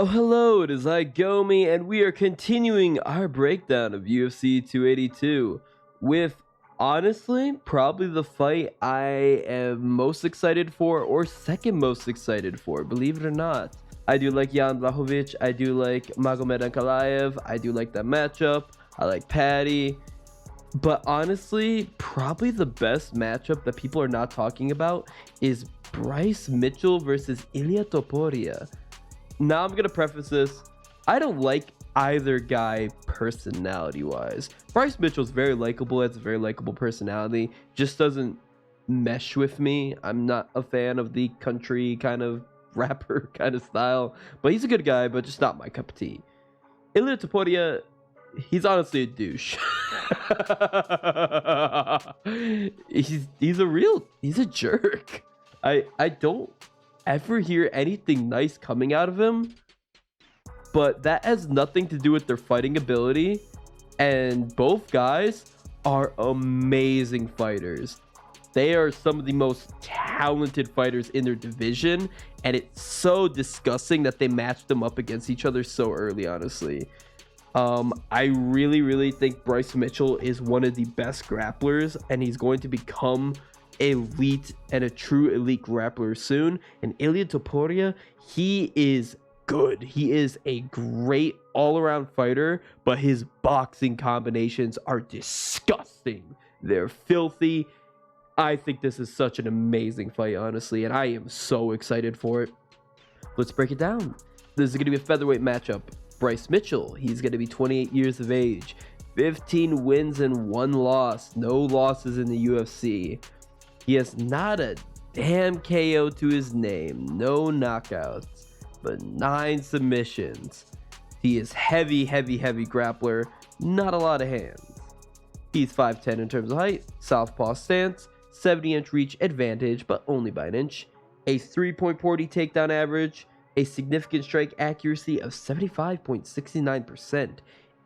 Oh, hello, it is I, Gomi, and we are continuing our breakdown of UFC 282 with, honestly, probably the fight I am most excited for, or second most excited for, believe it or not. I do like Jan Blachowicz, I do like Magomed Ankalaev, I do like that matchup, I like Patty, but honestly, probably the best matchup that people are not talking about is Bryce Mitchell versus Ilia Topuria. Now I'm gonna preface this. I don't like either guy personality wise. Bryce Mitchell's very likable, has a very likable personality, just doesn't mesh with me. I'm not a fan of the country kind of rapper kind of style, but he's a good guy, but just not my cup of tea. Ilia Topuria, he's honestly a douche. he's a jerk. I don't ever hear anything nice coming out of him, but that has nothing to do with their fighting ability, and both guys are amazing fighters. They are some of the most talented fighters in their division, and it's so disgusting that they matched them up against each other so early, honestly. I really think Bryce Mitchell is one of the best grapplers, and he's going to become elite and a true elite grappler soon. And Ilia Topuria, he is good. He is a great all-around fighter, but his boxing combinations are disgusting. They're filthy. I think this is such an amazing fight, honestly, and I am so excited for it. Let's break it down. This is going to be a featherweight matchup. Bryce Mitchell, he's going to be 28 years of age, 15 wins and 1 loss, no losses in the UFC. He has not a damn KO to his name, no knockouts, but 9 submissions. He is heavy grappler, not a lot of hands. He's 5'10 in terms of height, southpaw stance, 70-inch reach advantage, but only by an inch, a 3.40 takedown average, a significant strike accuracy of 75.69%.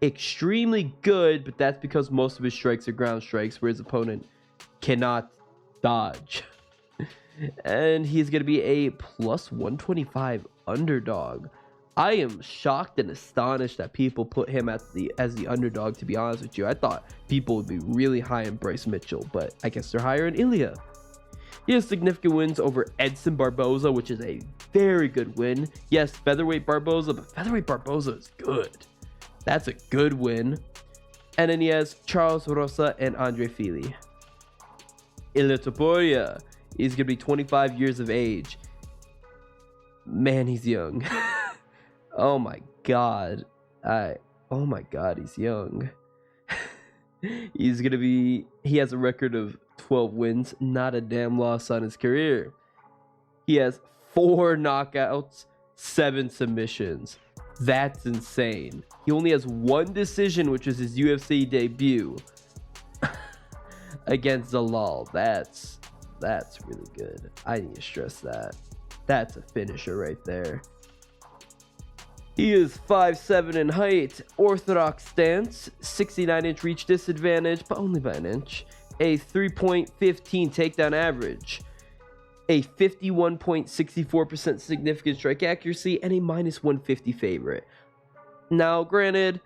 Extremely good, but that's because most of his strikes are ground strikes, where his opponent cannot dodge. And he's going to be a plus 125 underdog. I am shocked and astonished that people put him as the underdog, to be honest with you. I thought people would be really high in Bryce Mitchell, but I guess they're higher in Ilia. He has significant wins over Edson Barboza, which is a very good win. Yes, featherweight Barboza, but featherweight Barboza is good. That's a good win. And then he has Charles Rosa and Andre Fili. Ilia Topuria, he's going to be 25 years of age. Man, he's young. Oh my god. Oh my god, he's young. He has a record of 12 wins, not a damn loss on his career. He has 4 knockouts, 7 submissions. That's insane. He only has 1 decision, which was his UFC debut against Zalal. That's really good. I need to stress that. That's a finisher right there. He is 5'7 in height, orthodox stance, 69-inch reach disadvantage, but only by an inch, a 3.15 takedown average, a 51.64% significant strike accuracy, and a minus 150 favorite. Now, granted,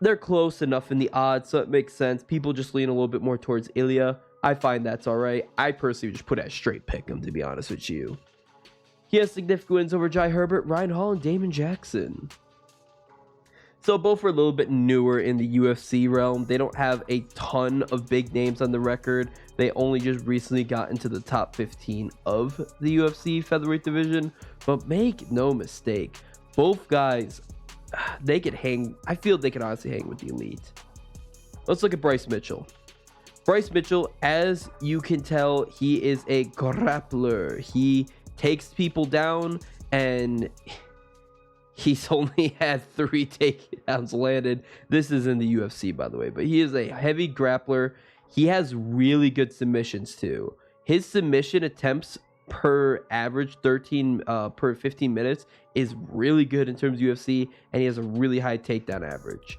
they're close enough in the odds, so it makes sense. People just lean a little bit more towards Ilia. I find that's all right. I personally just put it as straight pick him, to be honest with you. He has significant wins over Jai Herbert, Ryan Hall, and Damon Jackson. So both are a little bit newer in the UFC realm. They don't have a ton of big names on the record. They only just recently got into the top 15 of the UFC featherweight division. But make no mistake, both guys, they could hang. I feel they could honestly hang with the elite. Let's look at Bryce Mitchell. Bryce Mitchell, as you can tell, he is a grappler. He takes people down, and he's only had 3 takedowns landed. This is in the UFC, by the way, but he is a heavy grappler. He has really good submissions too. His submission attempts per average 13 per 15 minutes is really good in terms of UFC, and he has a really high takedown average.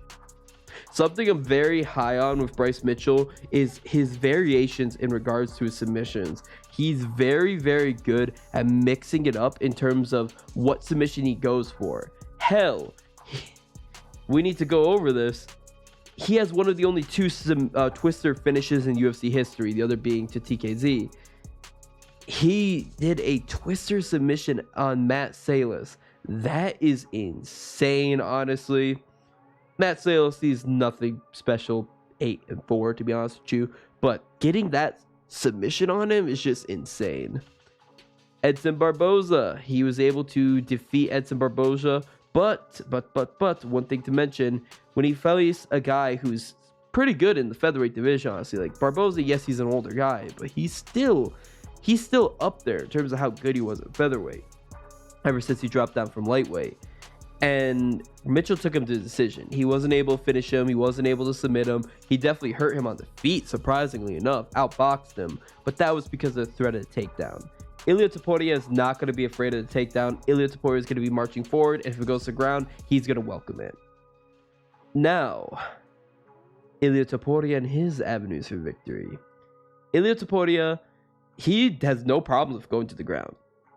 Something I'm very high on with Bryce Mitchell is his variations in regards to his submissions. He's very, very good at mixing it up in terms of what submission he goes for. Hell, we need to go over this. He has one of the only two twister finishes in UFC history, the other being to TKZ. He did a twister submission on Matt Salas. That is insane, honestly. Matt Salas is nothing special, 8-4 to be honest with you, but getting that submission on him is just insane. Edson Barboza, he was able to defeat Edson Barboza, but one thing to mention, when he faced a guy who's pretty good in the featherweight division, honestly, like Barboza, yes, he's an older guy, but he's still up there in terms of how good he was at featherweight ever since he dropped down from lightweight. And Mitchell took him to the decision. He wasn't able to finish him. He wasn't able to submit him. He definitely hurt him on the feet, surprisingly enough, outboxed him, but that was because of the threat of the takedown. Ilia Topuria is not going to be afraid of the takedown. Ilia Topuria is going to be marching forward, and if it goes to the ground, he's going to welcome it. Now, Ilia Topuria and his avenues for victory. Ilia Topuria, he has no problems with going to the ground.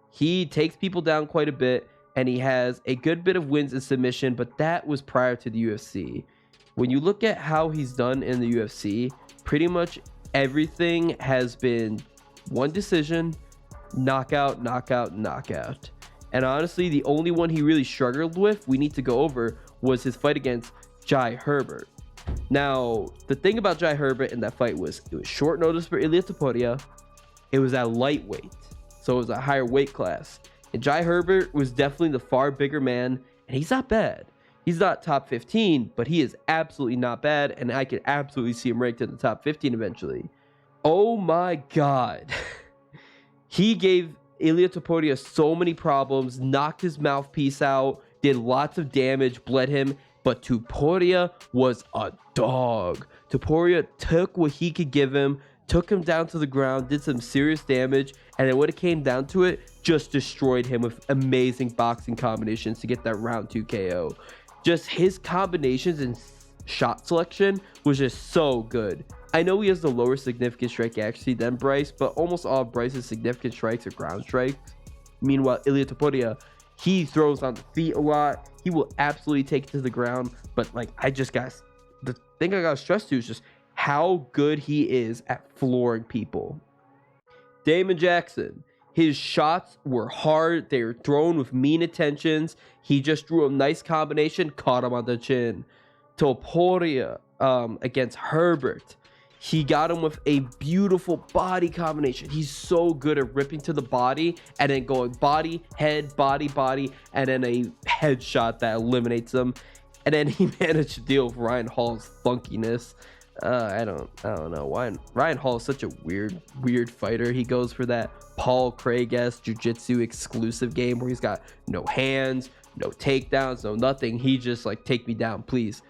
He takes people down quite a bit, and he has a good bit of wins in submission, but that was prior to the UFC. When you look at how he's done in the UFC, pretty much everything has been one decision, knockout, knockout, knockout. And honestly, the only one he really struggled with, we need to go over, was his fight against Jai Herbert. Now, the thing about Jai Herbert in that fight was, it was short notice for Ilia Topuria. It was at lightweight, so it was a higher weight class. And Jai Herbert was definitely the far bigger man, and he's not bad. He's not top 15, but he is absolutely not bad, and I could absolutely see him ranked in the top 15 eventually. Oh my God. He gave Ilia Topuria so many problems, knocked his mouthpiece out, did lots of damage, bled him, but Topuria was a dog. Topuria took what he could give him, took him down to the ground, did some serious damage, and then when it came down to it, just destroyed him with amazing boxing combinations to get that round 2 KO. Just his combinations and shot selection was just so good. I know he has the lower significant strike accuracy than Bryce, but almost all of Bryce's significant strikes are ground strikes. Meanwhile, Ilia Topuria, he throws on the feet a lot. He will absolutely take it to the ground, but like the thing I got to stress to is just how good he is at flooring people. Damon Jackson, his shots were hard. They were thrown with mean intentions. He just drew a nice combination, caught him on the chin. Topuria against Herbert, he got him with a beautiful body combination. He's so good at ripping to the body and then going body, head, body, body, and then a headshot that eliminates him. And then he managed to deal with Ryan Hall's funkiness. I don't know. Ryan Hall is such a weird fighter. He goes for that Paul Craig-esque jiu-jitsu exclusive game where he's got no hands, no takedowns, no nothing. He just like, take me down, please,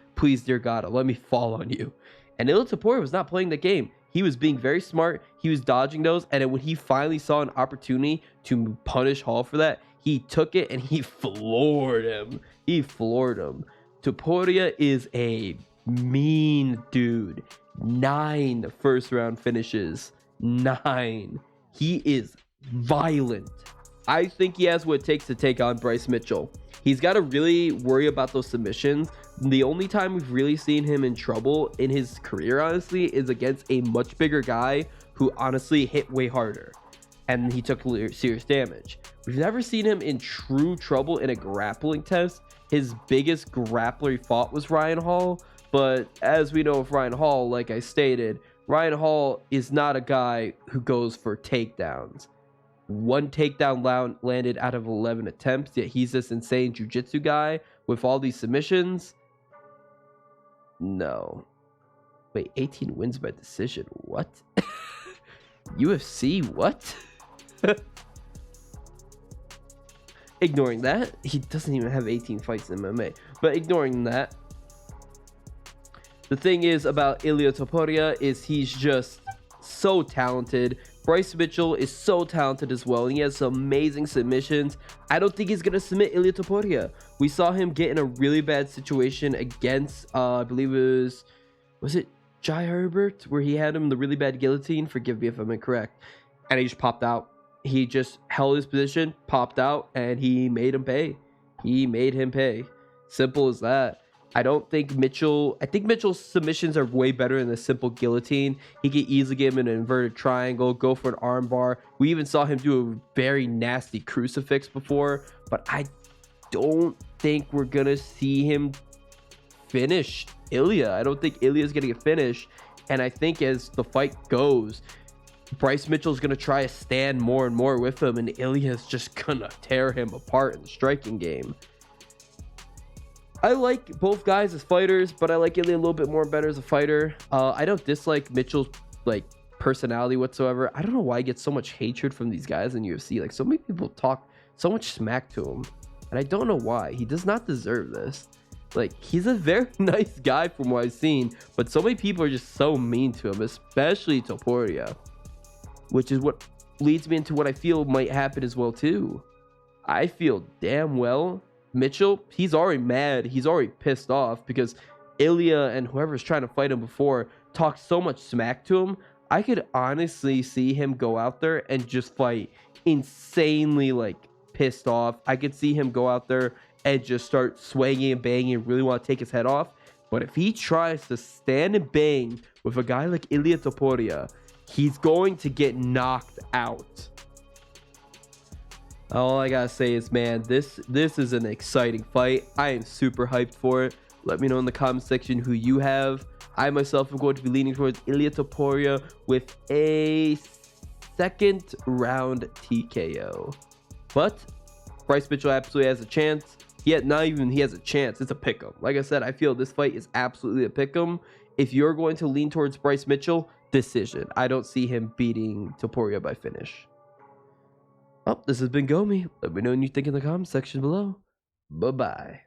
dear God, let me fall on you. And Ilia Topuria was not playing the game. He was being very smart. He was dodging those, and then when he finally saw an opportunity to punish Hall for that, he took it and he floored him. Topuria is a mean dude. 9 first round finishes. 9. He is violent. I think he has what it takes to take on Bryce Mitchell. He's got to really worry about those submissions. The only time we've really seen him in trouble in his career, honestly, is against a much bigger guy who honestly hit way harder, and he took serious damage. We've never seen him in true trouble in a grappling test. His biggest grappler he fought was Ryan Hall, but as we know with Ryan Hall, like I stated, Ryan Hall is not a guy who goes for takedowns. 1 takedown landed out of 11 attempts, yet he's this insane jiu-jitsu guy with all these submissions. No. Wait, 18 wins by decision. What? UFC? What? Ignoring that, he doesn't even have 18 fights in MMA. But ignoring that, the thing is about Ilia Topuria is he's just so talented, Bryce Mitchell is so talented as well, and he has some amazing submissions. I don't think he's going to submit Ilia Topuria. We saw him get in a really bad situation against, I believe it was it Jai Herbert, where he had him the really bad guillotine? Forgive me if I'm incorrect. And he just popped out. He just held his position, popped out, and he made him pay. He made him pay. Simple as that. I think Mitchell's submissions are way better than the simple guillotine. He could easily get him in an inverted triangle, go for an arm bar. We even saw him do a very nasty crucifix before, but I don't think we're going to see him finish Ilia. I don't think Ilia's going to get finished. And I think as the fight goes, Bryce Mitchell's going to try to stand more and more with him, and Ilia's just going to tear him apart in the striking game. I like both guys as fighters, but I like Ilia a little bit more better as a fighter. I don't dislike Mitchell's personality whatsoever. I don't know why I get so much hatred from these guys in UFC. Like, so many people talk so much smack to him, and I don't know why. He does not deserve this. Like, he's a very nice guy from what I've seen, but so many people are just so mean to him, especially Topuria, which is what leads me into what I feel might happen as well too. I feel damn well Mitchell, he's already mad. He's already pissed off because Ilia and whoever's trying to fight him before talked so much smack to him. I could honestly see him go out there and just fight insanely pissed off. I could see him go out there and just start swinging and banging and really want to take his head off. But if he tries to stand and bang with a guy like Ilia Topuria, he's going to get knocked out. All I gotta say is, man, this is an exciting fight. I am super hyped for it. Let me know in the comment section who you have. I myself am going to be leaning towards Ilia Topuria with a second round TKO. But Bryce Mitchell absolutely has a chance. He has a chance. It's a pick'em. Like I said, I feel this fight is absolutely a pick'em. If you're going to lean towards Bryce Mitchell, decision. I don't see him beating Topuria by finish. Well, this has been Gomi. Let me know what you think in the comment section below. Bye-bye.